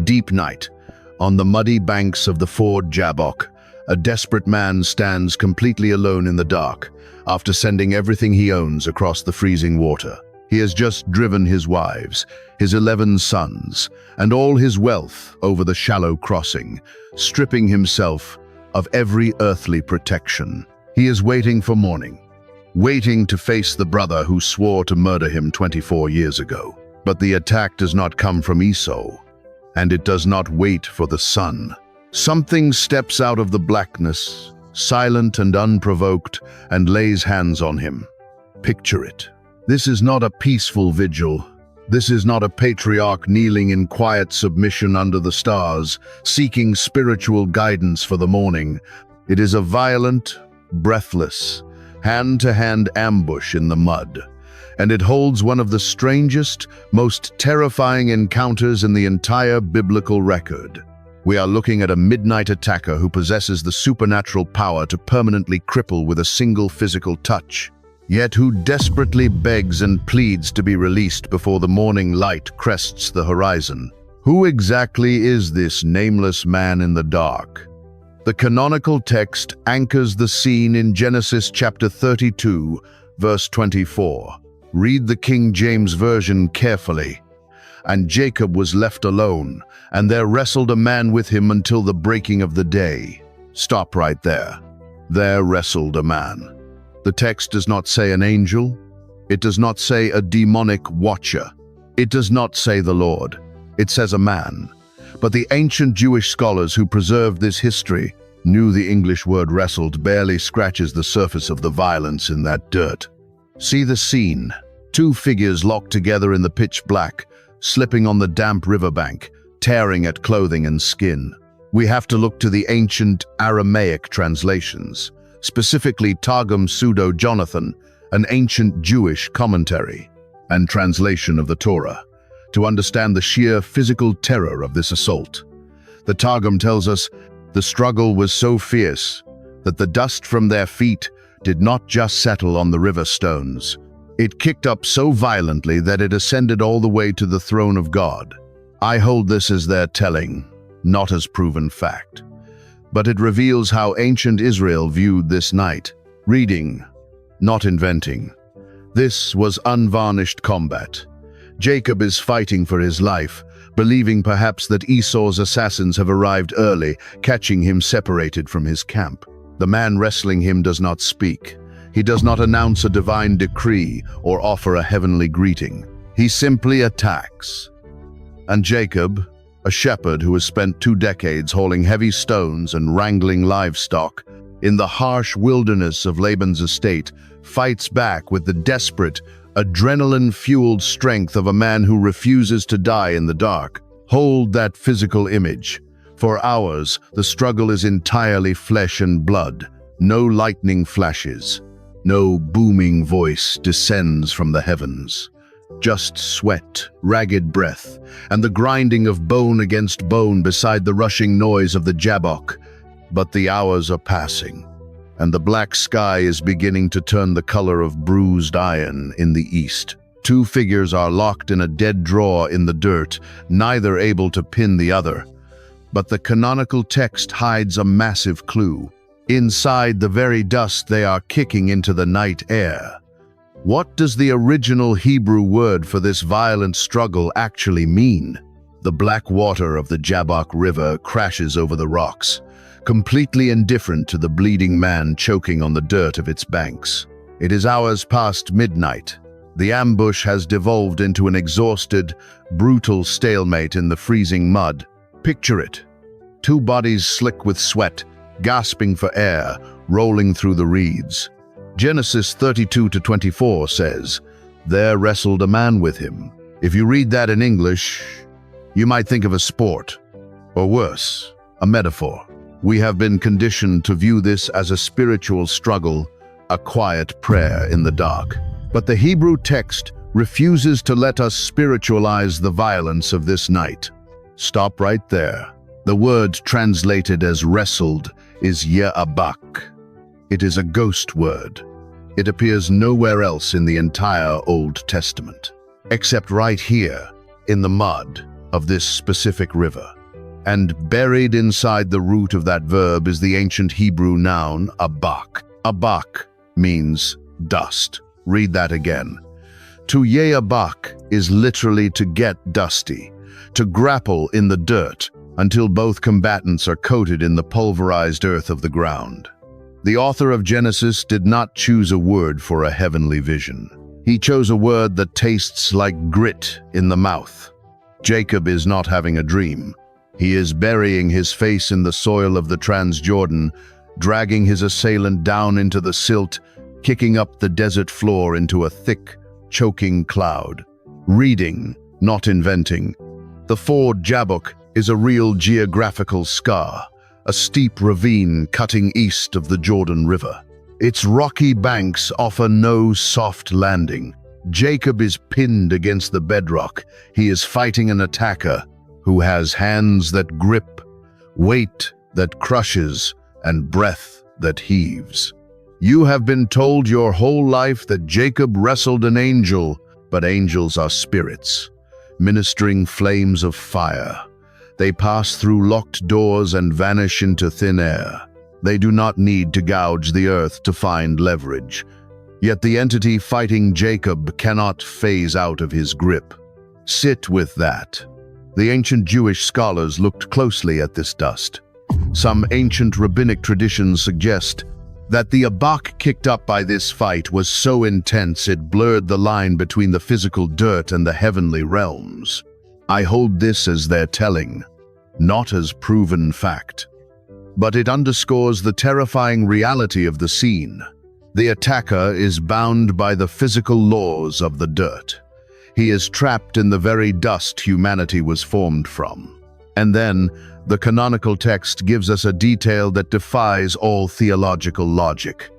Deep night. On the muddy banks of the ford Jabbok, a desperate man stands completely alone in the dark after sending everything he owns across the freezing water. He has just driven his wives, his 11 sons, and all his wealth over the shallow crossing, stripping himself of every earthly protection. He is waiting for morning, waiting to face the brother who swore to murder him 24 years ago. But the attack does not come from Esau, and it does not wait for the sun. Something steps out of the blackness, silent and unprovoked, and lays hands on him. Picture it. This is not a peaceful vigil. This is not a patriarch kneeling in quiet submission under the stars, seeking spiritual guidance for the morning. It is a violent, breathless, hand-to-hand ambush in the mud, and it holds one of the strangest, most terrifying encounters in the entire biblical record. We are looking at a midnight attacker who possesses the supernatural power to permanently cripple with a single physical touch, yet who desperately begs and pleads to be released before the morning light crests the horizon. Who exactly is this nameless man in the dark? The canonical text anchors the scene in Genesis chapter 32, verse 24. Read the King James Version carefully. And Jacob was left alone, and there wrestled a man with him until the breaking of the day. Stop right there. There wrestled a man. The text does not say an angel. It does not say a demonic watcher. It does not say the Lord. It says a man. But the ancient Jewish scholars who preserved this history knew the English word wrestled barely scratches the surface of the violence in that dirt. See the scene. Two figures locked together in the pitch black, slipping on the damp riverbank, tearing at clothing and skin. We have to look to the ancient Aramaic translations, specifically Targum Pseudo-Jonathan, an ancient Jewish commentary and translation of the Torah, to understand the sheer physical terror of this assault. The Targum tells us the struggle was so fierce that the dust from their feet did not just settle on the river stones. It kicked up so violently that it ascended all the way to the throne of God. I hold this as their telling, not as proven fact. But it reveals how ancient Israel viewed this night. Reading, not inventing. This was unvarnished combat. Jacob is fighting for his life, believing perhaps that Esau's assassins have arrived early, catching him separated from his camp. The man wrestling him does not speak. He does not announce a divine decree or offer a heavenly greeting. He simply attacks. And Jacob, a shepherd who has spent 2 decades hauling heavy stones and wrangling livestock in the harsh wilderness of Laban's estate, fights back with the desperate, adrenaline-fueled strength of a man who refuses to die in the dark. Hold that physical image. For hours, the struggle is entirely flesh and blood. No lightning flashes. No booming voice descends from the heavens. Just sweat, ragged breath, and the grinding of bone against bone beside the rushing noise of the Jabbok. But the hours are passing, and the black sky is beginning to turn the color of bruised iron in the east. 2 figures are locked in a dead draw in the dirt, neither able to pin the other. But the canonical text hides a massive clue. Inside the very dust they are kicking into the night air. What does the original Hebrew word for this violent struggle actually mean? The black water of the Jabbok River crashes over the rocks, completely indifferent to the bleeding man choking on the dirt of its banks. It is hours past midnight. The ambush has devolved into an exhausted, brutal stalemate in the freezing mud. Picture it. 2 bodies slick with sweat, gasping for air, rolling through the reeds. Genesis 32-24 says, "There wrestled a man with him." If you read that in English, you might think of a sport, or worse, a metaphor. We have been conditioned to view this as a spiritual struggle, a quiet prayer in the dark. But the Hebrew text refuses to let us spiritualize the violence of this night. Stop right there. The word translated as wrestled is Jabbok. It is a ghost word. It appears nowhere else in the entire Old Testament, except right here, in the mud of this specific river. And buried inside the root of that verb is the ancient Hebrew noun Jabbok. Jabbok means dust. Read that again. To Jabbok is literally to get dusty, to grapple in the dirt until both combatants are coated in the pulverized earth of the ground. The author of Genesis did not choose a word for a heavenly vision. He chose a word that tastes like grit in the mouth. Jacob is not having a dream. He is burying his face in the soil of the Transjordan, dragging his assailant down into the silt, kicking up the desert floor into a thick, choking cloud. Reading, not inventing. The ford Jabbok is a real geographical scar, a steep ravine cutting east of the Jordan River. Its rocky banks offer no soft landing. Jacob is pinned against the bedrock. He is fighting an attacker who has hands that grip, weight that crushes, and breath that heaves. You have been told your whole life that Jacob wrestled an angel, but angels are spirits, ministering flames of fire. They pass through locked doors and vanish into thin air. They do not need to gouge the earth to find leverage. Yet the entity fighting Jacob cannot phase out of his grip. Sit with that. The ancient Jewish scholars looked closely at this dust. Some ancient rabbinic traditions suggest that the Jabbok kicked up by this fight was so intense it blurred the line between the physical dirt and the heavenly realms. I hold this as their telling, not as proven fact. But it underscores the terrifying reality of the scene. The attacker is bound by the physical laws of the dirt. He is trapped in the very dust humanity was formed from. And then, the canonical text gives us a detail that defies all theological logic.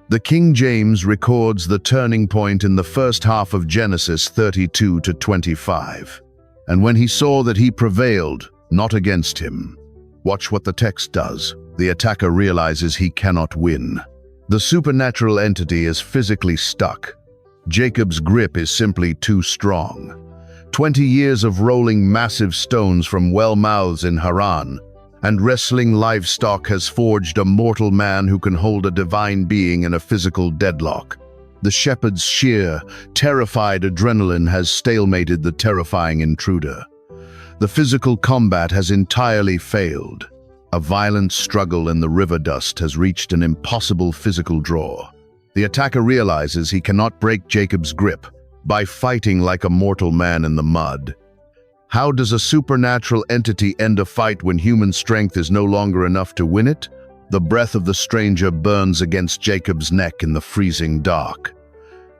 The King James records the turning point in the first half of Genesis 32-25. And when he saw that he prevailed, not against him. Watch what the text does. The attacker realizes he cannot win. The supernatural entity is physically stuck. Jacob's grip is simply too strong. 20 years of rolling massive stones from well mouths in Haran, and wrestling livestock has forged a mortal man who can hold a divine being in a physical deadlock. The shepherd's sheer, terrified adrenaline has stalemated the terrifying intruder. The physical combat has entirely failed. A violent struggle in the river dust has reached an impossible physical draw. The attacker realizes he cannot break Jacob's grip by fighting like a mortal man in the mud. How does a supernatural entity end a fight when human strength is no longer enough to win it? The breath of the stranger burns against Jacob's neck in the freezing dark.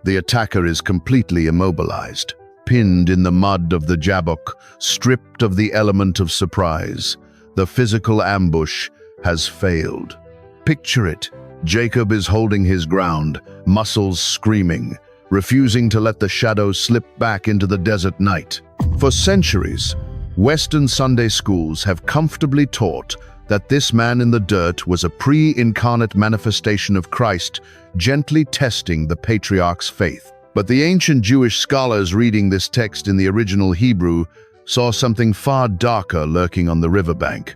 The attacker is completely immobilized, pinned in the mud of the Jabbok, stripped of the element of surprise. The physical ambush has failed. Picture it. Jacob is holding his ground, muscles screaming, refusing to let the shadows slip back into the desert night. For centuries, Western Sunday schools have comfortably taught that this man in the dirt was a pre-incarnate manifestation of Christ, gently testing the patriarch's faith. But the ancient Jewish scholars reading this text in the original Hebrew saw something far darker lurking on the riverbank.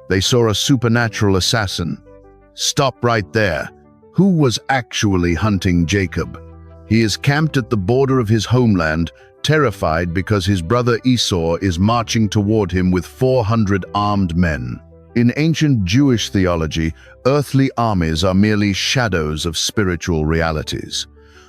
They saw a supernatural assassin. Stop right there. Who was actually hunting Jacob? He is camped at the border of his homeland, terrified because his brother Esau is marching toward him with 400 armed men. In ancient Jewish theology, earthly armies are merely shadows of spiritual realities.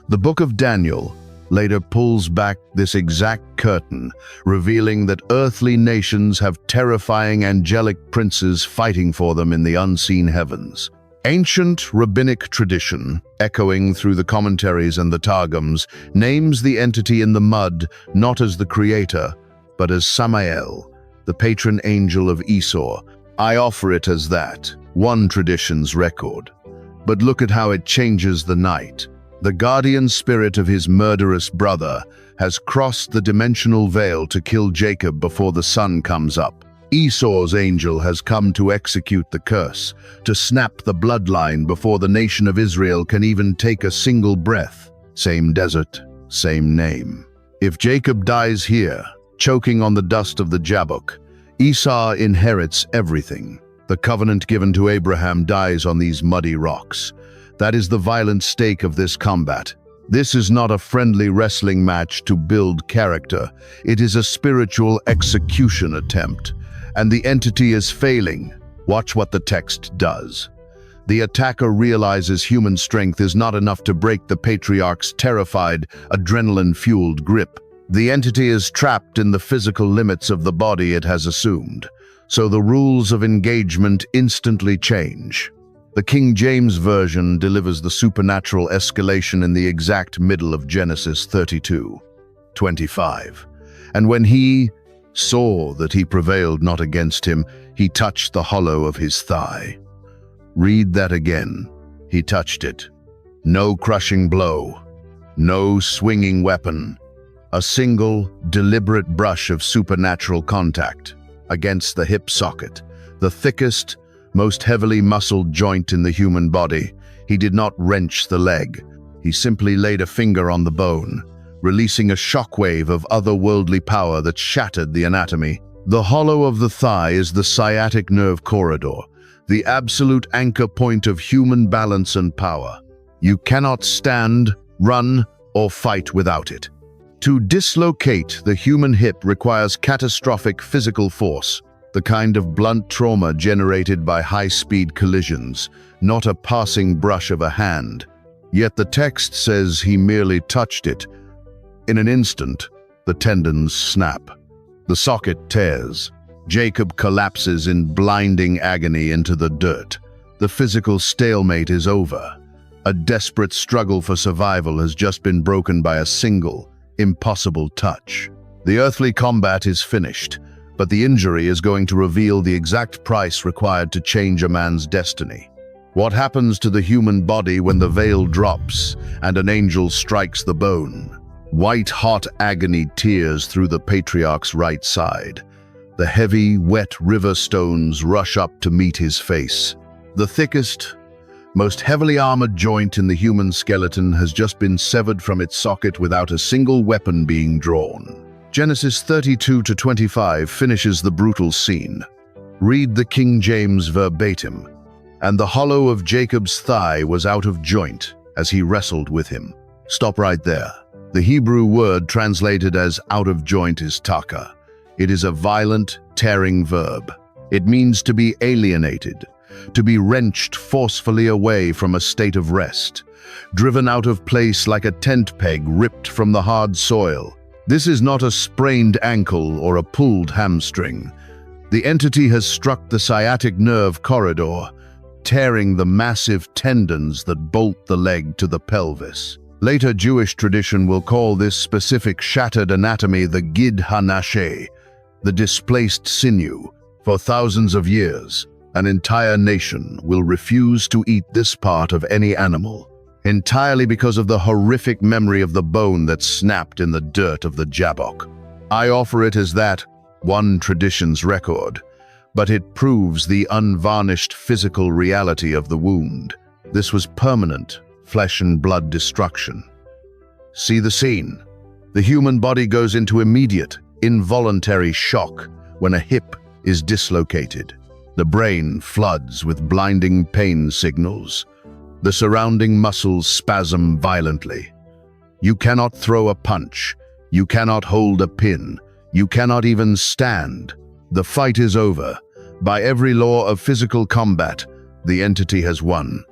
The book of Daniel later pulls back this exact curtain, revealing that earthly nations have terrifying angelic princes fighting for them in the unseen heavens. Ancient rabbinic tradition, echoing through the commentaries and the Targums, names the entity in the mud not as the creator, but as Samael, the patron angel of Esau. I offer it as that, one tradition's record. But look at how it changes the night. The guardian spirit of his murderous brother has crossed the dimensional veil to kill Jacob before the sun comes up. Esau's angel has come to execute the curse, to snap the bloodline before the nation of Israel can even take a single breath. Same desert, same name. If Jacob dies here, choking on the dust of the Jabbok. Esau inherits everything. The covenant given to Abraham dies on these muddy rocks. That is the violent stake of this combat. This is not a friendly wrestling match to build character. It is a spiritual execution attempt, and the entity is failing. Watch what the text does. The attacker realizes human strength is not enough to break the patriarch's terrified, adrenaline-fueled grip. The entity is trapped in the physical limits of the body it has assumed, so the rules of engagement instantly change. The King James Version delivers the supernatural escalation in the exact middle of Genesis 32:25. And when he saw that he prevailed not against him, he touched the hollow of his thigh. Read that again. He touched it. No crushing blow, no swinging weapon. A single, deliberate brush of supernatural contact against the hip socket, the thickest, most heavily muscled joint in the human body. He did not wrench the leg. He simply laid a finger on the bone, releasing a shockwave of otherworldly power that shattered the anatomy. The hollow of the thigh is the sciatic nerve corridor, the absolute anchor point of human balance and power. You cannot stand, run, or fight without it. To dislocate the human hip requires catastrophic physical force, the kind of blunt trauma generated by high-speed collisions, not a passing brush of a hand. Yet the text says he merely touched it. In an instant, the tendons snap. The socket tears. Jacob collapses in blinding agony into the dirt. The physical stalemate is over. A desperate struggle for survival has just been broken by a single, impossible touch. The earthly combat is finished, but the injury is going to reveal the exact price required to change a man's destiny. What happens to the human body when the veil drops and an angel strikes the bone? White-hot agony tears through the patriarch's right side. The heavy, wet river stones rush up to meet his face. The thickest, most heavily armored joint in the human skeleton has just been severed from its socket without a single weapon being drawn. Genesis 32:25 finishes the brutal scene. Read the King James verbatim. And the hollow of Jacob's thigh was out of joint as he wrestled with him. Stop right there. The Hebrew word translated as out of joint is taka. It is a violent, tearing verb. It means to be alienated, to be wrenched forcefully away from a state of rest, driven out of place like a tent peg ripped from the hard soil. This is not a sprained ankle or a pulled hamstring. The entity has struck the sciatic nerve corridor, tearing the massive tendons that bolt the leg to the pelvis. Later Jewish tradition will call this specific shattered anatomy the gid hanashe, the displaced sinew. For thousands of years, an entire nation will refuse to eat this part of any animal, entirely because of the horrific memory of the bone that snapped in the dirt of the Jabbok. I offer it as that, one tradition's record, but it proves the unvarnished physical reality of the wound. This was permanent, flesh and blood destruction. See the scene. The human body goes into immediate, involuntary shock when a hip is dislocated. The brain floods with blinding pain signals. The surrounding muscles spasm violently. You cannot throw a punch. You cannot hold a pin. You cannot even stand. The fight is over. By every law of physical combat, the entity has won.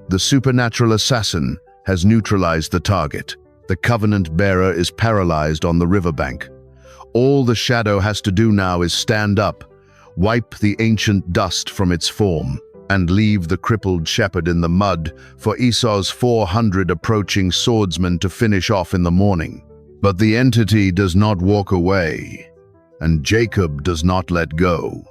The supernatural assassin has neutralized the target. The covenant bearer is paralyzed on the riverbank. All the shadow has to do now is stand up, wipe the ancient dust from its form, and leave the crippled shepherd in the mud for Esau's 400 approaching swordsmen to finish off in the morning. But the entity does not walk away, and Jacob does not let go.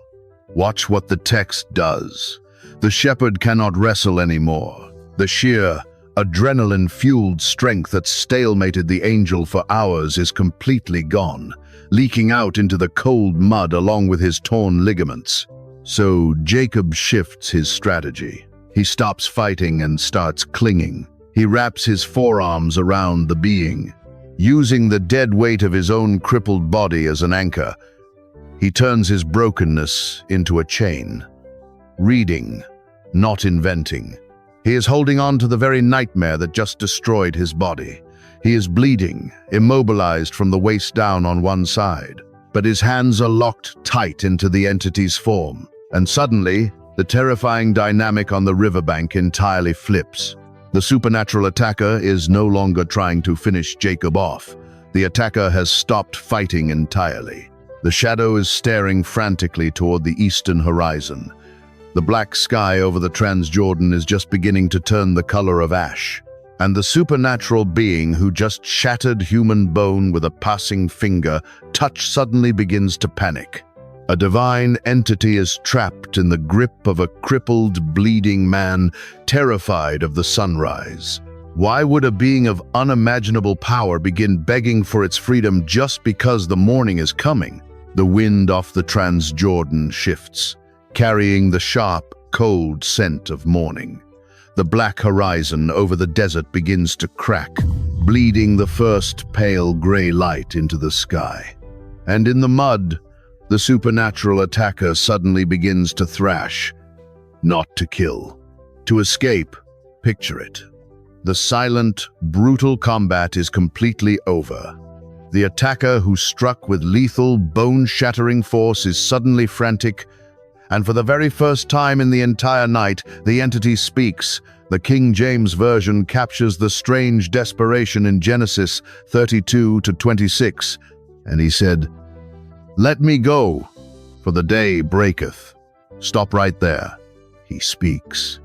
Watch what the text does. The shepherd cannot wrestle anymore. The sheer, adrenaline-fueled strength that stalemated the angel for hours is completely gone, leaking out into the cold mud along with his torn ligaments. So Jacob shifts his strategy. He stops fighting and starts clinging. He wraps his forearms around the being. Using the dead weight of his own crippled body as an anchor, he turns his brokenness into a chain. Reading, not inventing. He is holding on to the very nightmare that just destroyed his body. He is bleeding, immobilized from the waist down on one side, but his hands are locked tight into the entity's form. And suddenly, the terrifying dynamic on the riverbank entirely flips. The supernatural attacker is no longer trying to finish Jacob off. The attacker has stopped fighting entirely. The shadow is staring frantically toward the eastern horizon. The black sky over the Transjordan is just beginning to turn the color of ash. And the supernatural being who just shattered human bone with a passing finger touch suddenly begins to panic. A divine entity is trapped in the grip of a crippled, bleeding man, terrified of the sunrise. Why would a being of unimaginable power begin begging for its freedom just because the morning is coming? The wind off the Transjordan shifts, carrying the sharp, cold scent of morning. The black horizon over the desert begins to crack, bleeding the first pale gray light into the sky. And in the mud, the supernatural attacker suddenly begins to thrash, not to kill. To escape, picture it. The silent, brutal combat is completely over. The attacker who struck with lethal, bone-shattering force is suddenly frantic, and for the very first time in the entire night, the entity speaks. The King James Version captures the strange desperation in Genesis 32-26, and he said, "Let me go, for the day breaketh." Stop right there. He speaks.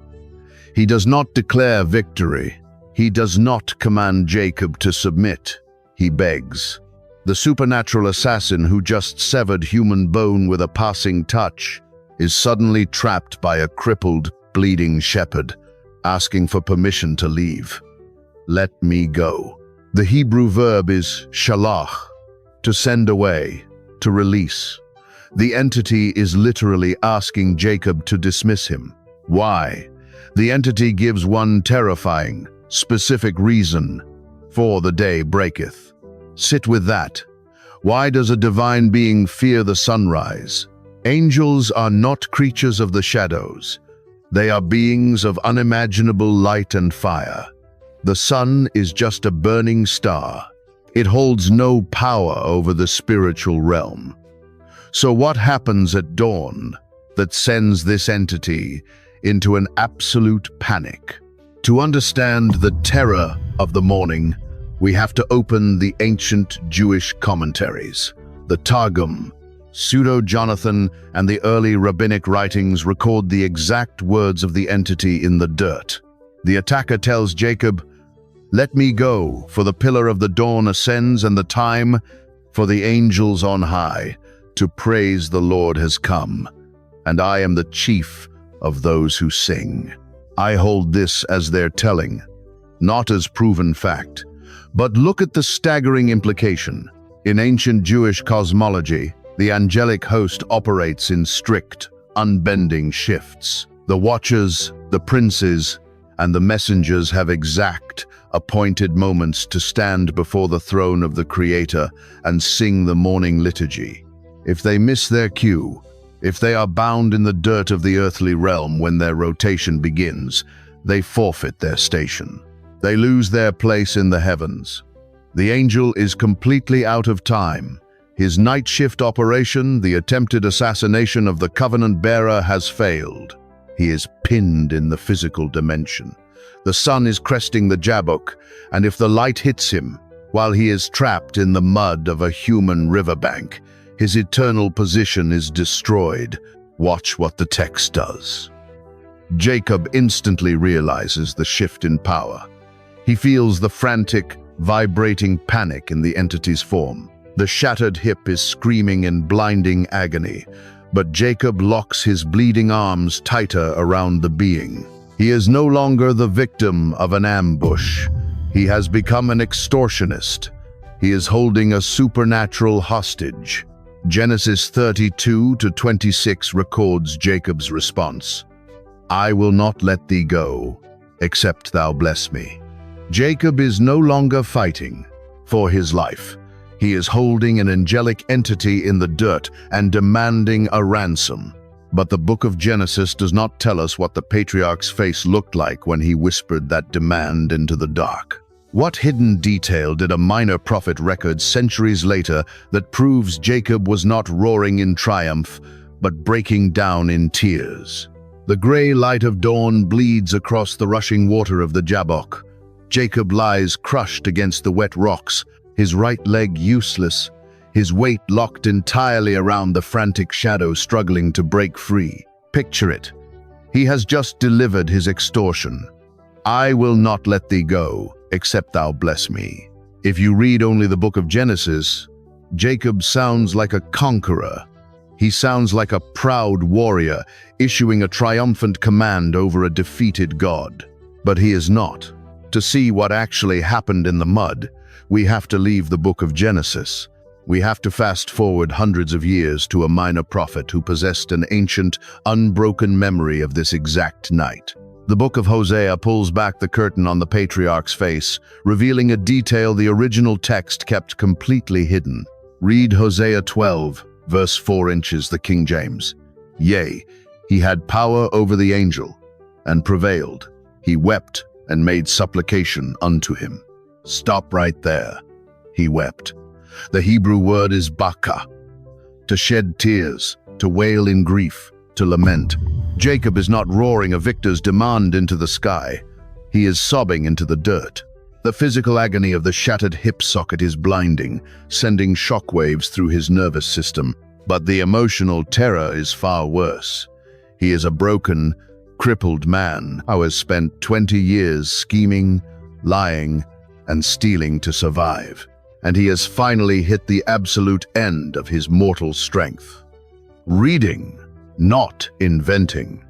He does not declare victory. He does not command Jacob to submit. He begs. The supernatural assassin who just severed human bone with a passing touch is suddenly trapped by a crippled, bleeding shepherd, asking for permission to leave. Let me go. The Hebrew verb is shalach, to send away, to release. The entity is literally asking Jacob to dismiss him. Why? The entity gives one terrifying, specific reason: for the day breaketh. Sit with that. Why does a divine being fear the sunrise? Angels are not creatures of the shadows. They are beings of unimaginable light and fire. The sun is just a burning star. It holds no power over the spiritual realm. So what happens at dawn that sends this entity into an absolute panic? To understand the terror of the morning, we have to open the ancient Jewish commentaries. The Targum, Pseudo-Jonathan, and the early rabbinic writings record the exact words of the entity in the dirt. The attacker tells Jacob, "Let me go, for the pillar of the dawn ascends, and the time for the angels on high to praise the Lord has come, and I am the chief of those who sing." I hold this as their telling, not as proven fact. But look at the staggering implication. In ancient Jewish cosmology, the angelic host operates in strict, unbending shifts. The watchers, the princes, and the messengers have exact, appointed moments to stand before the throne of the Creator and sing the morning liturgy. If they miss their cue, if they are bound in the dirt of the earthly realm when their rotation begins, they forfeit their station. They lose their place in the heavens. The angel is completely out of time. His night shift operation, the attempted assassination of the covenant bearer, has failed. He is pinned in the physical dimension. The sun is cresting the Jabbok, and if the light hits him, while he is trapped in the mud of a human riverbank, his eternal position is destroyed. Watch what the text does. Jacob instantly realizes the shift in power. He feels the frantic, vibrating panic in the entity's form. The shattered hip is screaming in blinding agony, but Jacob locks his bleeding arms tighter around the being. He is no longer the victim of an ambush. He has become an extortionist. He is holding a supernatural hostage. Genesis 32-26 records Jacob's response. "I will not let thee go, except thou bless me." Jacob is no longer fighting. for his life. He is holding an angelic entity in the dirt and demanding a ransom. But the book of Genesis does not tell us what the patriarch's face looked like when he whispered that demand into the dark. What hidden detail did a minor prophet record centuries later that proves Jacob was not roaring in triumph, but breaking down in tears? The gray light of dawn bleeds across the rushing water of the Jabbok. Jacob lies crushed against the wet rocks, his right leg useless, his weight locked entirely around the frantic shadow struggling to break free. Picture it. He has just delivered his extortion. I will not let thee go, except thou bless me. If you read only the book of Genesis, Jacob sounds like a conqueror. He sounds like a proud warrior, issuing a triumphant command over a defeated God. But he is not. To see what actually happened in the mud, we have to leave the book of Genesis. We have to fast forward hundreds of years to a minor prophet who possessed an ancient, unbroken memory of this exact night. The book of Hosea pulls back the curtain on the patriarch's face, revealing a detail the original text kept completely hidden. Read Hosea 12, verse 4 inches, the King James. Yea, he had power over the angel, and prevailed. He wept and made supplication unto him. Stop right there. He wept. The Hebrew word is baka, to shed tears, to wail in grief, to lament. Jacob is not roaring a victor's demand into the sky. He is sobbing into the dirt. The physical agony of the shattered hip socket is blinding, sending shockwaves through his nervous system. But the emotional terror is far worse. He is a broken, crippled man who has spent 20 years scheming, lying, and stealing to survive. And he has finally hit the absolute end of his mortal strength. Reading, not inventing.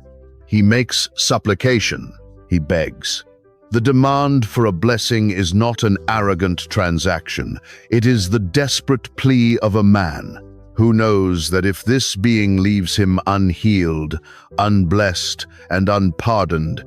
He makes supplication, he begs. The demand for a blessing is not an arrogant transaction. It is the desperate plea of a man who knows that if this being leaves him unhealed, unblessed, and unpardoned,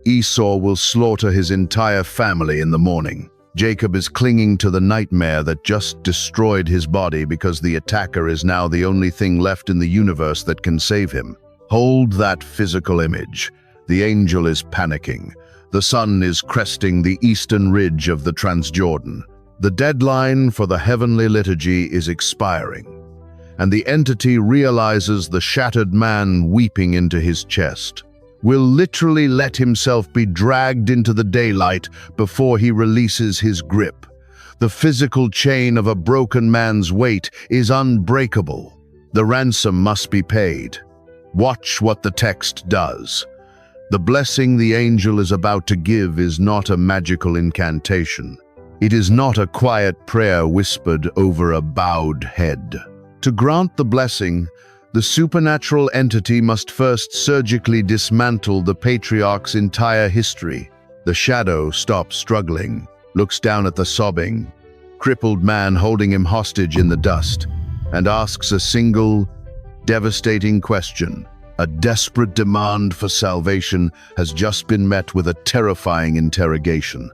Esau will slaughter his entire family in the morning. Jacob is clinging to the nightmare that just destroyed his body because the attacker is now the only thing left in the universe that can save him. Hold that physical image. The angel is panicking. The sun is cresting the eastern ridge of the Transjordan. The deadline for the heavenly liturgy is expiring, and the entity realizes the shattered man weeping into his chest will literally let himself be dragged into the daylight before he releases his grip. The physical chain of a broken man's weight is unbreakable. The ransom must be paid. Watch what the text does. The blessing the angel is about to give is not a magical incantation. It is not a quiet prayer whispered over a bowed head. To grant the blessing, the supernatural entity must first surgically dismantle the patriarch's entire history. The shadow stops struggling, looks down at the sobbing, crippled man holding him hostage in the dust, and asks a single, devastating question. A desperate demand for salvation has just been met with a terrifying interrogation.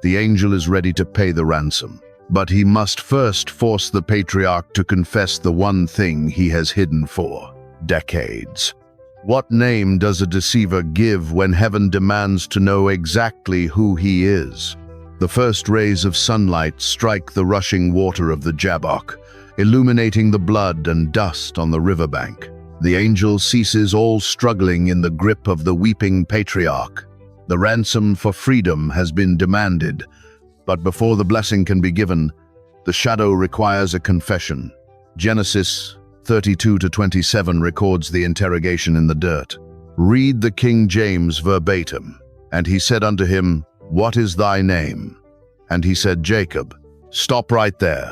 The angel is ready to pay the ransom, but he must first force the patriarch to confess the one thing he has hidden for decades. What name does a deceiver give when heaven demands to know exactly who he is? The first rays of sunlight strike the rushing water of the Jabbok, illuminating the blood and dust on the riverbank. The angel ceases all struggling in the grip of the weeping patriarch. The ransom for freedom has been demanded, but before the blessing can be given, the shadow requires a confession. Genesis 32-27 records the interrogation in the dirt. Read the King James verbatim. And he said unto him, What is thy name? And he said, Jacob. Stop right there.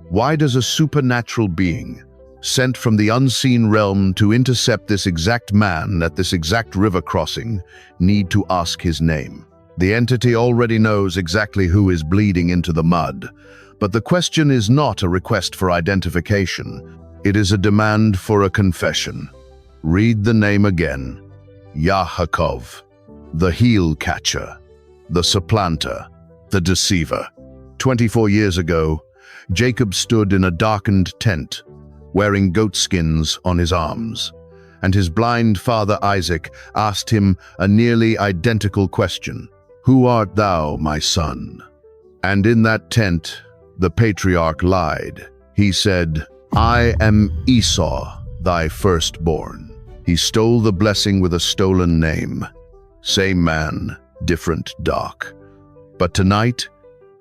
Why does a supernatural being, sent from the unseen realm to intercept this exact man at this exact river crossing, need to ask his name? The entity already knows exactly who is bleeding into the mud, but the question is not a request for identification. It is a demand for a confession. Read the name again. Yaakov, the heel catcher, the supplanter, the deceiver. 24 years ago, Jacob stood in a darkened tent, wearing goatskins on his arms, and his blind father Isaac asked him a nearly identical question. "Who art thou, my son?" And in that tent, the patriarch lied. He said, "I am Esau, thy firstborn." He stole the blessing with a stolen name. Same man, different dark. But tonight,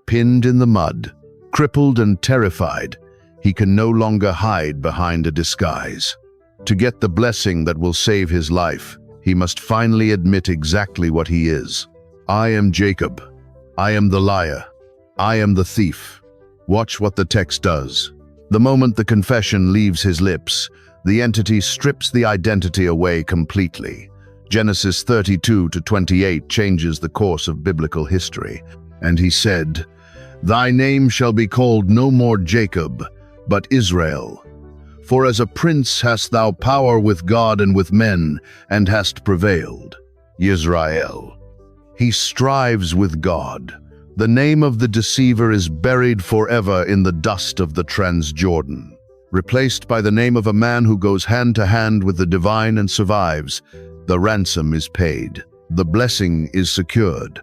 pinned in the mud, crippled and terrified, he can no longer hide behind a disguise. To get the blessing that will save his life, he must finally admit exactly what he is. "I am Jacob. I am the liar. I am the thief." Watch what the text does. The moment the confession leaves his lips, the entity strips the identity away completely. Genesis 32-28 changes the course of biblical history. And he said, "Thy name shall be called no more Jacob, but Israel. For as a prince hast thou power with God and with men, and hast prevailed." Yisrael. He strives with God. The name of the deceiver is buried forever in the dust of the Transjordan. Replaced by the name of a man who goes hand to hand with the divine and survives, the ransom is paid. The blessing is secured.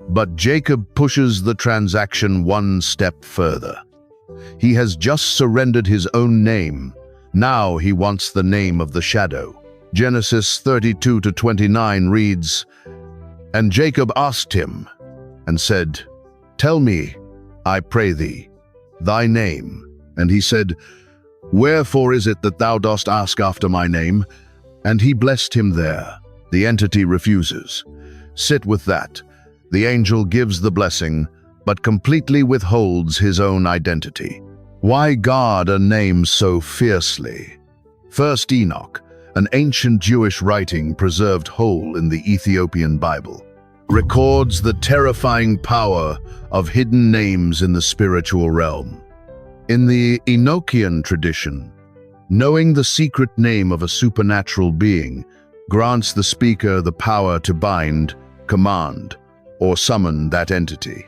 But Jacob pushes the transaction one step further. He has just surrendered his own name. Now he wants the name of the shadow. Genesis 32-29 reads, "And Jacob asked him, and said, Tell me, I pray thee, thy name. And he said, Wherefore is it that thou dost ask after my name? And he blessed him there." The entity refuses. Sit with that. The angel gives the blessing, but completely withholds his own identity. Why guard a name so fiercely? First Enoch, an ancient Jewish writing preserved whole in the Ethiopian Bible, records the terrifying power of hidden names in the spiritual realm. In the Enochian tradition, knowing the secret name of a supernatural being grants the speaker the power to bind, command, or summon that entity.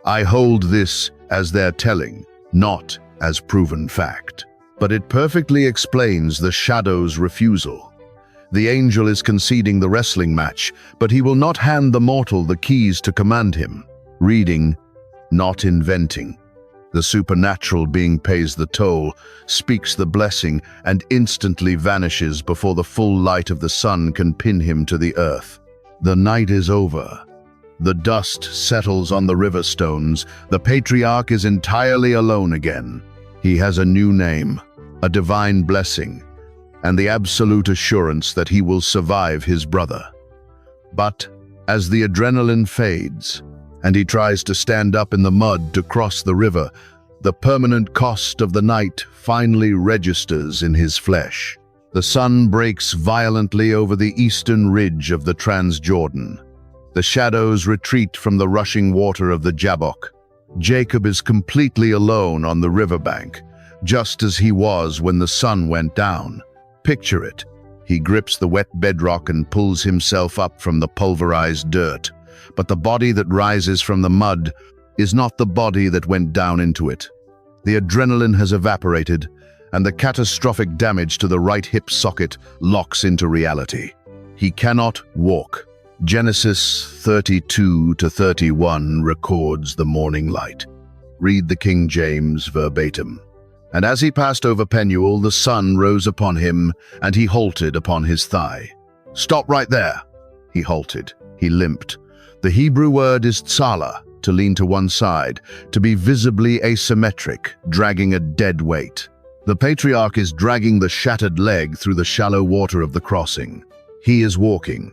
I hold this as their telling, not as proven fact. But it perfectly explains the shadow's refusal. The angel is conceding the wrestling match, but he will not hand the mortal the keys to command him. Reading, not inventing. The supernatural being pays the toll, speaks the blessing, and instantly vanishes before the full light of the sun can pin him to the earth. The night is over. The dust settles on the river stones. The patriarch is entirely alone again. He has a new name, a divine blessing, and the absolute assurance that he will survive his brother. But as the adrenaline fades, and he tries to stand up in the mud to cross the river, the permanent cost of the night finally registers in his flesh. The sun breaks violently over the eastern ridge of the Transjordan. The shadows retreat from the rushing water of the Jabbok. Jacob is completely alone on the riverbank, just as he was when the sun went down. Picture it. He grips the wet bedrock and pulls himself up from the pulverized dirt. But the body that rises from the mud is not the body that went down into it. The adrenaline has evaporated, and the catastrophic damage to the right hip socket locks into reality. He cannot walk. Genesis 32-31 records the morning light. Read the King James verbatim. "And as he passed over Penuel, the sun rose upon him, and he halted upon his thigh." Stop right there. He halted. He limped. The Hebrew word is tsala, to lean to one side, to be visibly asymmetric, dragging a dead weight. The patriarch is dragging the shattered leg through the shallow water of the crossing. He is walking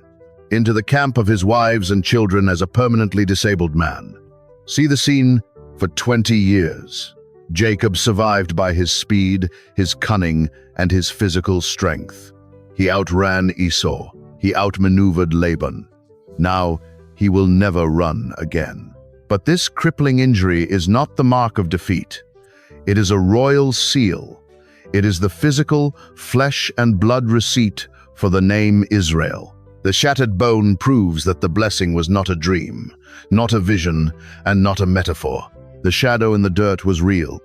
into the camp of his wives and children as a permanently disabled man. See the scene? For 20 years, Jacob survived by his speed, his cunning, and his physical strength. He outran Esau. He outmaneuvered Laban. Now, he will never run again. But this crippling injury is not the mark of defeat. It is a royal seal. It is the physical, flesh and blood receipt for the name Israel. The shattered bone proves that the blessing was not a dream, not a vision, and not a metaphor. The shadow in the dirt was real.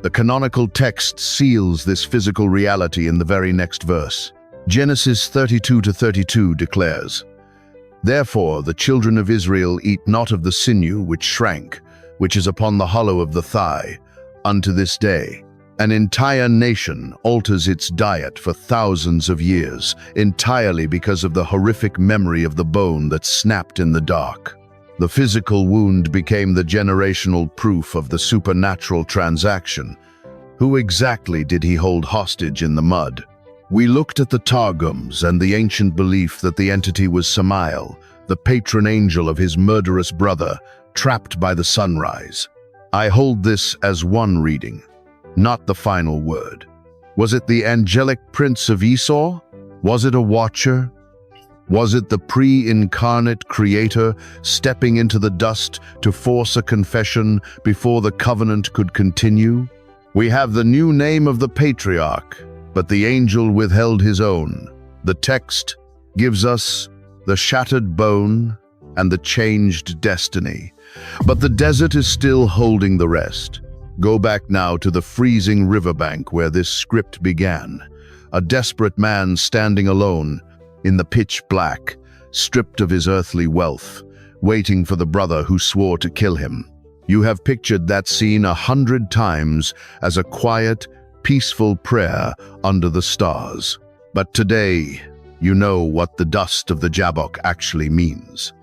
The canonical text seals this physical reality in the very next verse. Genesis 32:32 declares, "Therefore the children of Israel eat not of the sinew which shrank, which is upon the hollow of the thigh, unto this day." An entire nation alters its diet for thousands of years, entirely because of the horrific memory of the bone that snapped in the dark. The physical wound became the generational proof of the supernatural transaction. Who exactly did he hold hostage in the mud? We looked at the Targums and the ancient belief that the entity was Samael, the patron angel of his murderous brother, trapped by the sunrise. I hold this as one reading, not the final word. Was it the angelic prince of Esau? Was it a watcher? Was it the pre-incarnate creator stepping into the dust to force a confession before the covenant could continue? We have the new name of the patriarch, but the angel withheld his own. The text gives us the shattered bone and the changed destiny. But the desert is still holding the rest. Go back now to the freezing riverbank where this script began. A desperate man standing alone, in the pitch black, stripped of his earthly wealth, waiting for the brother who swore to kill him. You have pictured that scene 100 times as a quiet, peaceful prayer under the stars. But today, you know what the dust of the Jabbok actually means.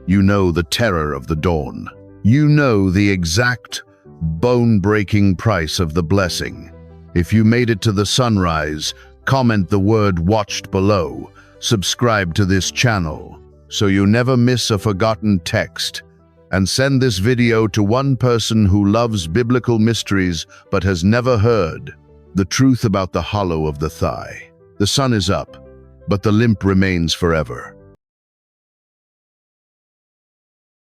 You know the terror of the dawn. You know the exact, bone-breaking price of the blessing. If you made it to the sunrise, comment the word "watched" below. Subscribe to this channel so you never miss a forgotten text, and send this video to one person who loves biblical mysteries but has never heard the truth about the hollow of the thigh. The sun is up, but the limp remains forever.